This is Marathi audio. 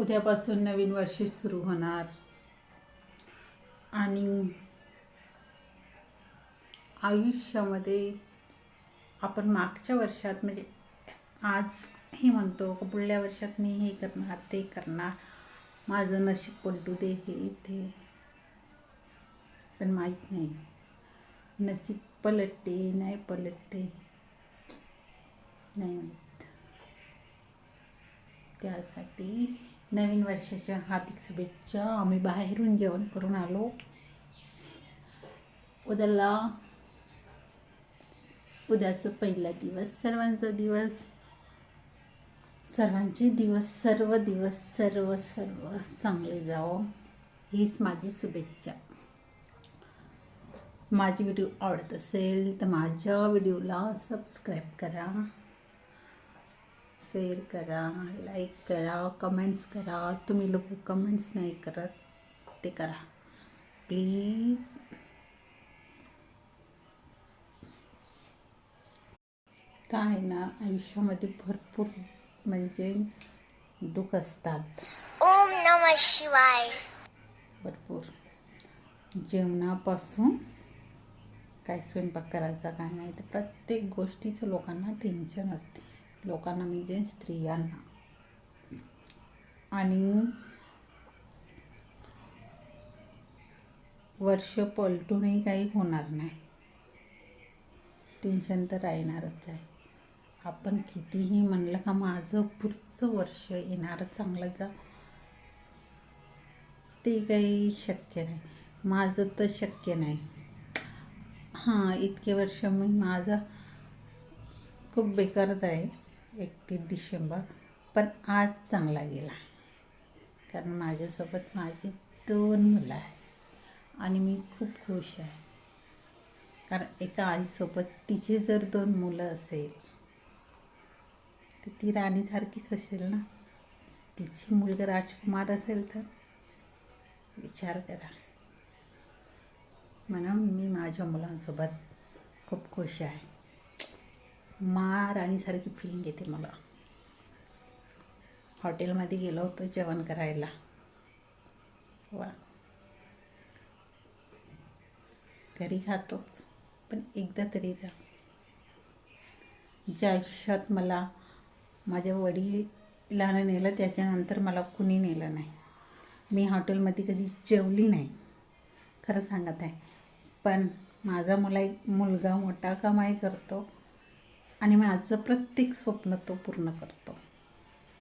उद्यापासून नवीन वर्ष सुरू होणार आणि आयुष्यामध्ये आपण मागच्या वर्षात म्हणजे आज हे म्हणतो की पुढल्या वर्षात मी हे करणार ते करणार, माझं नशीब पलटू दे, हे ते, पण माहीत नाही नसीब पलटते नाही पलटते नाही माहीत. त्यासाठी नवीन वर्षाच्या हार्दिक शुभेच्छा. आम्ही बाहेरून जेवण करून आलो. उद्याचं पहिला दिवस, सर्वांचा दिवस, सर्वांचे दिवस, सर्व दिवस सर्व चांगले जावो हीच माझी शुभेच्छा. माझी व्हिडिओ आवडत असेल तर माझ्या व्हिडिओला सबस्क्राईब करा, शेअर करा, लाईक करा, कमेंट्स करा. तुम्ही लोक कमेंट्स नाही करत ते करा प्लीज. काय ना, आयुष्यामध्ये भरपूर म्हणजे दुःख असतात. ओम नमः शिवाय. भरपूर जेवणापासून काय स्वयंपाक करायचा काय नाही, तर प्रत्येक गोष्टीचं लोकांना टेन्शन असते. लोकांना म्हणजे स्त्रियांना. आणि वर्ष पलटूनही काही होणार नाही, टेन्शन तर राहणारच आहे. आपण कितीही म्हणलं का माझं पुढचं वर्ष येणार चांगलं जा, ते काही शक्य नाही. माझं तर शक्य नाही. हां, इतके वर्ष मी माझा खूप बेकारच आहे 31 डिसेंबर, पण आज चांगला गेला. कारण माझ्यासोबत माझी 2 मुलं आहेत आणि मी खूप खुश आहे. कारण एका आईसोबत तिची जर 2 मुलं असेल तर ती राणीसारखीच असेल ना. तिची मुलगा राजकुमार असेल तर विचार करा. म्हणून मी माझ्या मुलांसोबत खूप खुश आहे. राणीसारखी फिलिंग येते मला. हॉटेलमध्ये गेलो होतो जेवण करायला. वा, घरी खातोच पण एकदा तरी जा. ज्या आयुष्यात मला माझ्या वडिलांना नेलं त्याच्यानंतर मला कुणी नेलं नाही. मी हॉटेलमध्ये कधी जेवली नाही, खरं सांगत आहे. पण माझा मुलगा मोठा कमाई करतो आणि माझं प्रत्येक स्वप्न तो पूर्ण करतो.